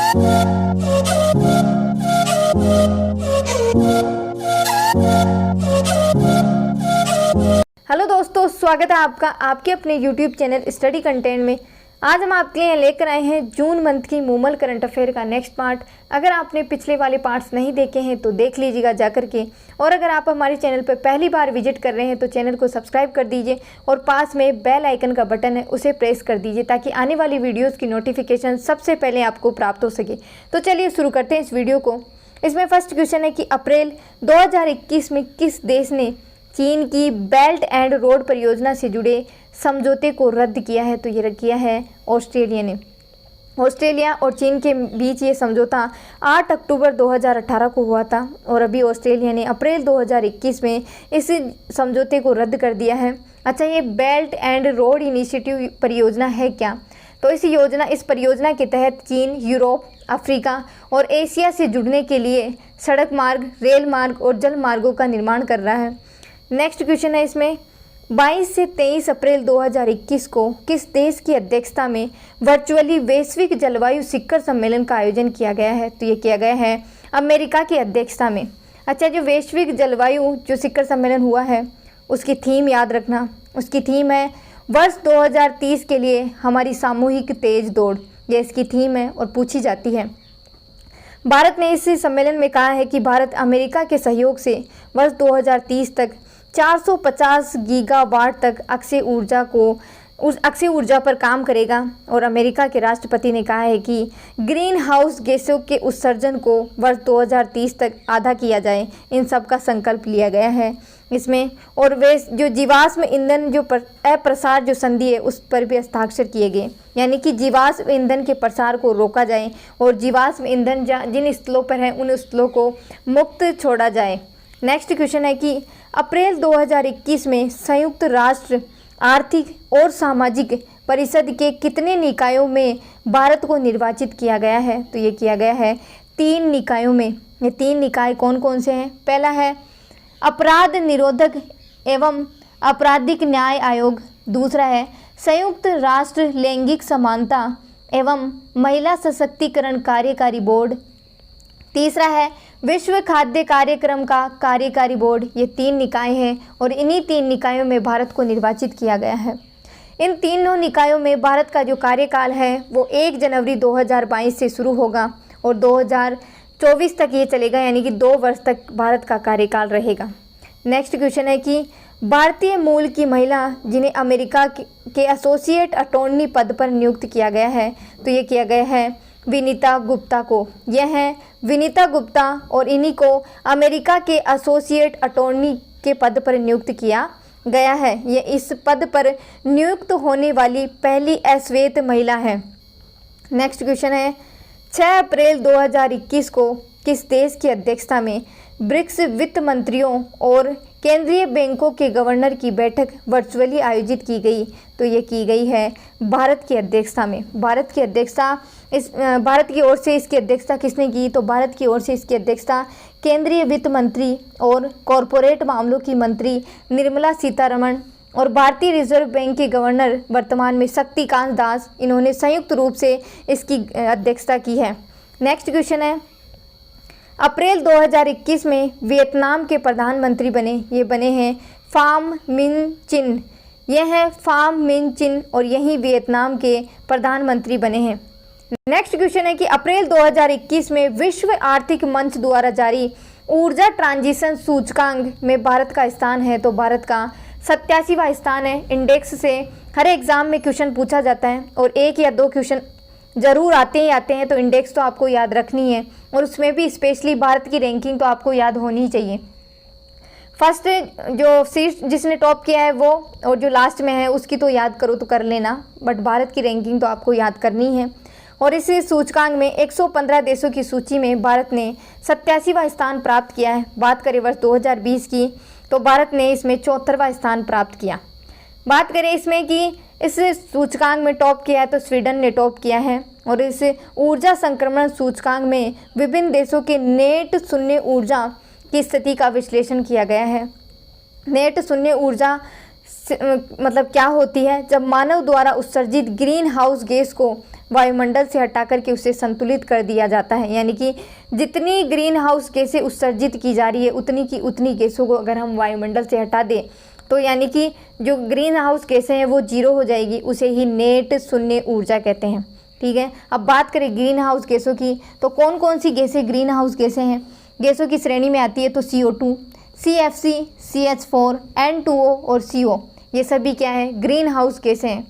Hello दोस्तों, स्वागत है आपका आपके अपने YouTube चैनल स्टडी कंटेंट में। आज हम आपके लिए लेकर आए हैं जून मंथ की मूमल करंट अफेयर का नेक्स्ट पार्ट। अगर आपने पिछले वाले पार्ट्स नहीं देखे हैं तो देख लीजिएगा जाकर के, और अगर आप हमारे चैनल पर पहली बार विजिट कर रहे हैं तो चैनल को सब्सक्राइब कर दीजिए और पास में बेल आइकन का बटन है उसे प्रेस कर दीजिए ताकि आने वाली वीडियोज़ की नोटिफिकेशन सबसे पहले आपको प्राप्त हो सके। तो चलिए शुरू करते हैं इस वीडियो को। इसमें फर्स्ट क्वेश्चन है कि अप्रैल 2021 में किस देश ने चीन की बेल्ट एंड रोड परियोजना से जुड़े समझौते को रद्द किया है? तो ये किया है ऑस्ट्रेलिया ने। ऑस्ट्रेलिया और चीन के बीच ये समझौता 8 अक्टूबर 2018 को हुआ था और अभी ऑस्ट्रेलिया ने अप्रैल 2021 में इस समझौते को रद्द कर दिया है। अच्छा, ये बेल्ट एंड रोड इनिशिएटिव परियोजना है क्या? तो इस परियोजना के तहत चीन यूरोप, अफ्रीका और एशिया से जुड़ने के लिए सड़क मार्ग, रेल मार्ग और जल मार्गों का निर्माण कर रहा है। नेक्स्ट क्वेश्चन है इसमें 22 से 23 अप्रैल 2021 को किस देश की अध्यक्षता में वर्चुअली वैश्विक जलवायु शिखर सम्मेलन का आयोजन किया गया है? तो ये किया गया है अमेरिका की अध्यक्षता में। अच्छा, जो वैश्विक जलवायु जो शिखर सम्मेलन हुआ है उसकी थीम याद रखना। उसकी थीम है वर्ष 2030 के लिए हमारी सामूहिक तेज दौड़। ये इसकी थीम है और पूछी जाती है। भारत ने इस सम्मेलन में कहा है कि भारत अमेरिका के सहयोग से वर्ष 2030 तक 450 गीगावाट तक अक्षय ऊर्जा पर काम करेगा। और अमेरिका के राष्ट्रपति ने कहा है कि ग्रीन हाउस गैसों के उत्सर्जन को वर्ष 2030 तक आधा किया जाए। इन सब का संकल्प लिया गया है इसमें। और वे जो जीवाश्म ईंधन जो अप्रसार जो संधि है उस पर भी हस्ताक्षर किए गए, यानी कि जीवाश्म ईंधन के प्रसार को रोका जाए और जीवाश्म ईंधन जिन स्थलों पर हैं उन स्थलों को मुक्त छोड़ा जाए। नेक्स्ट क्वेश्चन है कि अप्रैल 2021 में संयुक्त राष्ट्र आर्थिक और सामाजिक परिषद के कितने निकायों में भारत को निर्वाचित किया गया है? तो ये किया गया है 3 निकायों में। ये 3 निकाय कौन कौन से हैं? पहला है अपराध निरोधक एवं आपराधिक न्याय आयोग, दूसरा है संयुक्त राष्ट्र लैंगिक समानता एवं महिला सशक्तिकरण कार्यकारी बोर्ड, तीसरा है विश्व खाद्य कार्यक्रम का कार्यकारी बोर्ड। ये 3 निकाय हैं और इन्हीं 3 निकायों में भारत को निर्वाचित किया गया है। इन तीनों निकायों में भारत का जो कार्यकाल है वो 1 जनवरी 2022 से शुरू होगा और 2024 तक ये चलेगा, यानी कि 2 वर्ष तक भारत का कार्यकाल रहेगा। नेक्स्ट क्वेश्चन है कि भारतीय मूल की महिला जिन्हें अमेरिका के एसोसिएट अटॉर्नी पद पर नियुक्त किया गया है, तो ये किया गया है विनीता गुप्ता को। यह है विनीता गुप्ता और इन्हीं को अमेरिका के एसोसिएट अटॉर्नी के पद पर नियुक्त किया गया है। ये इस पद पर नियुक्त होने वाली पहली अश्वेत महिला है। नेक्स्ट क्वेश्चन है 6 अप्रैल 2021 को किस देश की अध्यक्षता में ब्रिक्स वित्त मंत्रियों और केंद्रीय बैंकों के गवर्नर की बैठक वर्चुअली आयोजित की गई? तो ये की गई है भारत की अध्यक्षता में। भारत की ओर से इसकी अध्यक्षता किसने की? तो भारत की ओर से इसकी अध्यक्षता केंद्रीय वित्त मंत्री और कॉरपोरेट मामलों की मंत्री निर्मला सीतारमण और भारतीय रिजर्व बैंक के गवर्नर वर्तमान में शक्तिकांत दास, इन्होंने संयुक्त रूप से इसकी अध्यक्षता की है। नेक्स्ट क्वेश्चन है अप्रैल 2021 में वियतनाम के प्रधानमंत्री बने हैं फाम मिन चिन। यह है फाम मिन चिन और यही वियतनाम के प्रधानमंत्री बने हैं। नेक्स्ट क्वेश्चन है कि अप्रैल 2021 में विश्व आर्थिक मंच द्वारा जारी ऊर्जा ट्रांजिशन सूचकांक में भारत का स्थान है? तो भारत का 87वां स्थान है। इंडेक्स से हर एग्ज़ाम में क्वेश्चन पूछा जाता है और 1 या 2 क्वेश्चन ज़रूर आते हैं, तो इंडेक्स तो आपको याद रखनी है और उसमें भी स्पेशली भारत की रैंकिंग तो आपको याद होनी ही चाहिए। फर्स्ट जो सीट जिसने टॉप किया है वो, और जो लास्ट में है उसकी तो याद करो तो कर लेना, बट भारत की रैंकिंग तो आपको याद करनी है। और इस सूचकांक में 115 देशों की सूची में भारत ने 87वां स्थान प्राप्त किया है। बात करें वर्ष 2020 की तो भारत ने इसमें 74वां स्थान प्राप्त किया। बात करें इसमें कि इस सूचकांक में टॉप किया है तो स्वीडन ने टॉप किया है। और इस ऊर्जा संक्रमण सूचकांक में विभिन्न देशों के नेट शून्य ऊर्जा की स्थिति का विश्लेषण किया गया है। नेट शून्य ऊर्जा मतलब क्या होती है, जब मानव द्वारा उत्सर्जित ग्रीन हाउस गैस को वायुमंडल से हटा करके उसे संतुलित कर दिया जाता है। यानी कि जितनी ग्रीन हाउस गैसें उत्सर्जित की जा रही है उतनी की उतनी गैसों को अगर हम वायुमंडल से हटा दें तो यानी कि जो ग्रीन हाउस गैसें हैं वो जीरो हो जाएगी। उसे ही नेट शून्य ऊर्जा कहते हैं। ठीक है, अब बात करें ग्रीन हाउस गैसों की, तो कौन कौन सी गैसें ग्रीन हाउस गैसें हैं। गैसों की श्रेणी में आती है तो CO2, CFC, CH4, N2O और CO, ये सभी क्या है, ग्रीन हाउस गैसें हैं।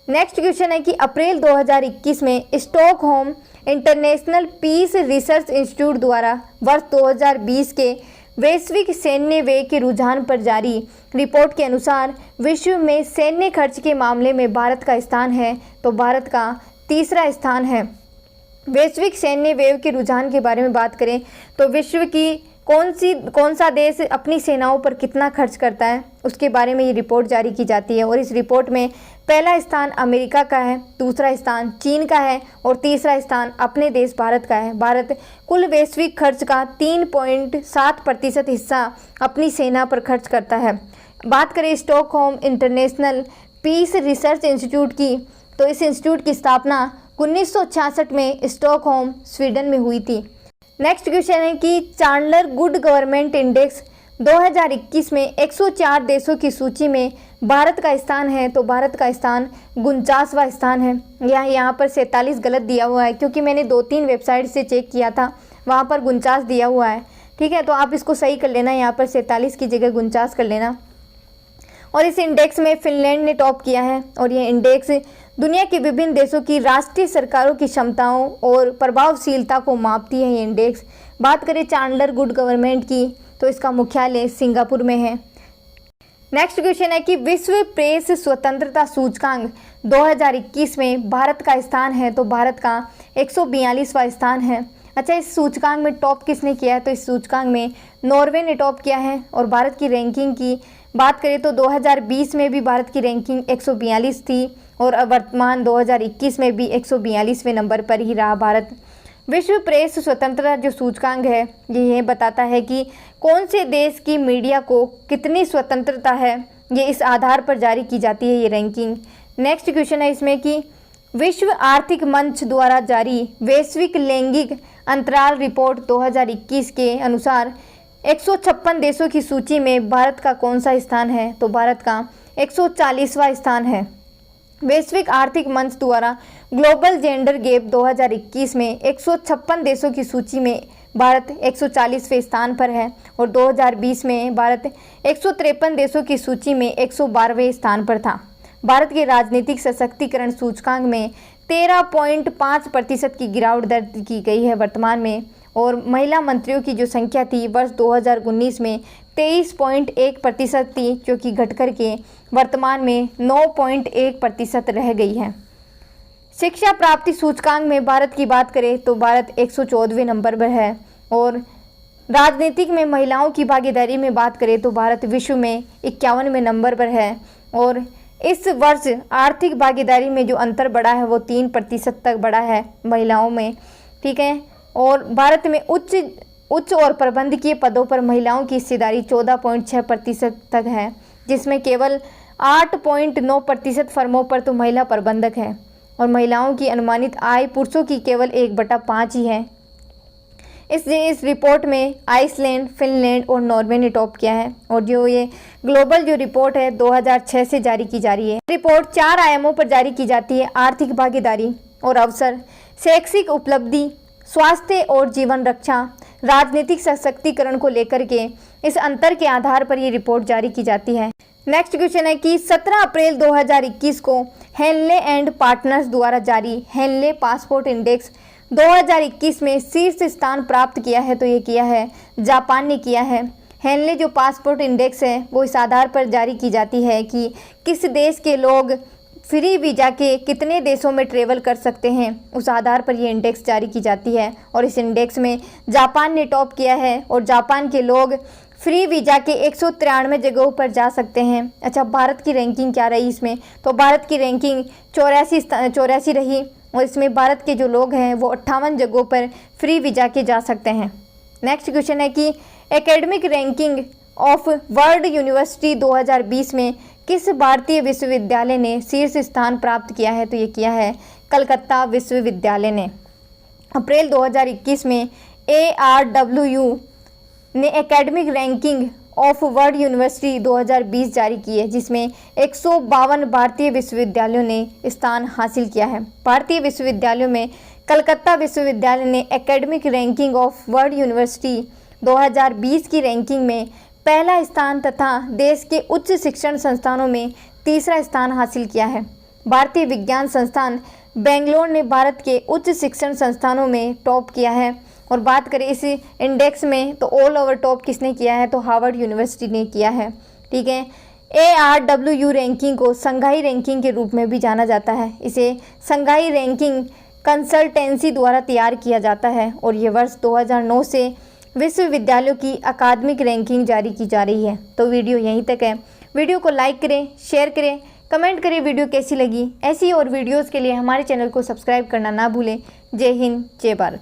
नेक्स्ट क्वेश्चन है कि अप्रैल 2021 में Stockholm International Peace Research Institute द्वारा वर्ष 2020 के वैश्विक सैन्य व्यय के रुझान पर जारी रिपोर्ट के अनुसार विश्व में सैन्य खर्च के मामले में भारत का स्थान है तो भारत का तीसरा स्थान है। वैश्विक सैन्य व्यय के रुझान के बारे में बात करें तो विश्व की कौन सा देश अपनी सेनाओं पर कितना खर्च करता है उसके बारे में ये रिपोर्ट जारी की जाती है। और इस रिपोर्ट में पहला स्थान अमेरिका का है, दूसरा स्थान चीन का है और तीसरा स्थान अपने देश भारत का है। भारत कुल वैश्विक खर्च का 3.7% हिस्सा अपनी सेना पर खर्च करता है। बात करें Stockholm International Peace Research Institute की, तो इस इंस्टीट्यूट की स्थापना 1966 में स्टॉकहोम स्वीडन में हुई थी। नेक्स्ट क्वेश्चन है कि चांडलर गुड गवर्नमेंट इंडेक्स 2021 में 104 देशों की सूची में भारत का स्थान है तो भारत का स्थान 49वां स्थान है। यहाँ पर 47 गलत दिया हुआ है क्योंकि मैंने 2-3 वेबसाइट से चेक किया था, वहाँ पर 49 दिया हुआ है। ठीक है, तो आप इसको सही कर लेना, यहाँ पर 47 की जगह 49 कर लेना। और इस इंडेक्स में फिनलैंड ने टॉप किया है और यह इंडेक्स दुनिया के विभिन्न देशों की राष्ट्रीय सरकारों की क्षमताओं और प्रभावशीलता को मापती है ये इंडेक्स। बात करें चांडलर गुड गवर्नमेंट की तो इसका मुख्यालय सिंगापुर में है। नेक्स्ट क्वेश्चन है कि विश्व प्रेस स्वतंत्रता सूचकांक 2021 में भारत का स्थान है तो भारत का 142वां स्थान है। अच्छा, इस सूचकांक में टॉप किसने किया है, तो इस सूचकांक में नॉर्वे ने टॉप किया है। और भारत की रैंकिंग की बात करें तो 2020 में भी भारत की रैंकिंग 142 थी और वर्तमान 2021 में भी 142वें नंबर पर ही रहा भारत। विश्व प्रेस स्वतंत्रता जो सूचकांक है ये बताता है कि कौन से देश की मीडिया को कितनी स्वतंत्रता है, ये इस आधार पर जारी की जाती है ये रैंकिंग। नेक्स्ट क्वेश्चन है इसमें कि विश्व आर्थिक मंच द्वारा जारी वैश्विक लैंगिक अंतराल रिपोर्ट 2021 के अनुसार 156 देशों की सूची में भारत का कौन सा स्थान है, तो भारत का 140वां स्थान है। वैश्विक आर्थिक मंच द्वारा ग्लोबल जेंडर गैप 2021 में 156 देशों की सूची में भारत 140वें स्थान पर है और 2020 में भारत 153 देशों की सूची में 112वें स्थान पर था। भारत के राजनीतिक सशक्तिकरण सूचकांक में 13.5% की गिरावट दर्ज की गई है वर्तमान में। और महिला मंत्रियों की जो संख्या थी वर्ष 2019 में 23.1% थी, जो कि घट कर के वर्तमान में 9.1% रह गई है। शिक्षा प्राप्ति सूचकांक में भारत की बात करें तो भारत 114वें नंबर पर है। और राजनीतिक में महिलाओं की भागीदारी में बात करें तो भारत विश्व में 51वें नंबर पर है। और इस वर्ष आर्थिक भागीदारी में जो अंतर बढ़ा है वो 3% तक बढ़ा है महिलाओं में। ठीक है, और भारत में उच्च और प्रबंधकीय पदों पर महिलाओं की हिस्सेदारी 14.6% तक है, जिसमें केवल 8.9% फर्मों पर तो महिला प्रबंधक है। और महिलाओं की अनुमानित आय पुरुषों की केवल 1/5 ही है। इस रिपोर्ट में आइसलैंड, फिनलैंड और नॉर्वे ने टॉप किया है। और जो ये ग्लोबल जो रिपोर्ट है 2006 से जारी की जा रही है। रिपोर्ट 4 आयामों पर जारी की जाती है: आर्थिक भागीदारी और अवसर, शैक्षिक उपलब्धि, स्वास्थ्य और जीवन रक्षा, राजनीतिक सशक्तिकरण को लेकर के इस अंतर के आधार पर ये रिपोर्ट जारी की जाती है। नेक्स्ट क्वेश्चन है कि 17 अप्रैल 2021 को हेनले एंड पार्टनर्स द्वारा जारी हेनले पासपोर्ट इंडेक्स 2021 में शीर्ष स्थान प्राप्त किया है, तो ये किया है जापान ने किया है। हेनले जो पासपोर्ट इंडेक्स है वो इस आधार पर जारी की जाती है कि किस देश के लोग फ्री वीज़ा के कितने देशों में ट्रेवल कर सकते हैं, उस आधार पर ये इंडेक्स जारी की जाती है। और इस इंडेक्स में जापान ने टॉप किया है और जापान के लोग फ्री वीज़ा के 193 जगहों पर जा सकते हैं। अच्छा, भारत की रैंकिंग क्या रही इसमें, तो भारत की रैंकिंग 84 रही और इसमें भारत के जो लोग हैं वो 58 जगहों पर फ्री वीज़ा के जा सकते हैं। नेक्स्ट क्वेश्चन है कि academic ranking of world university 2020 में किस भारतीय विश्वविद्यालय ने शीर्ष स्थान प्राप्त किया है? तो ये किया है कलकत्ता विश्वविद्यालय ने। अप्रैल 2021 में ARWU ने academic ranking of world university 2020 जारी की है, जिसमें 152 भारतीय विश्वविद्यालयों ने स्थान हासिल किया है। भारतीय विश्वविद्यालयों में कलकत्ता विश्वविद्यालय ने academic ranking of world university 2020 की रैंकिंग में पहला स्थान तथा देश के उच्च शिक्षण संस्थानों में तीसरा स्थान हासिल किया है। भारतीय विज्ञान संस्थान बेंगलोर ने भारत के उच्च शिक्षण संस्थानों में टॉप किया है। और बात करें इस इंडेक्स में तो ऑल ओवर टॉप किसने किया है? तो हार्वर्ड यूनिवर्सिटी ने किया है। ठीक है। ARWU रैंकिंग को संघाई रैंकिंग के रूप में भी जाना जाता है। इसे संघाई रैंकिंग कंसल्टेंसी द्वारा तैयार किया जाता है और ये वर्ष 2009 से विश्वविद्यालयों की अकादमिक रैंकिंग जारी की जा रही है। तो वीडियो यहीं तक है। वीडियो को लाइक करें, शेयर करें, कमेंट करें वीडियो कैसी लगी। ऐसी और वीडियोज़ के लिए हमारे चैनल को सब्सक्राइब करना ना भूलें। जय हिंद, जय भारत।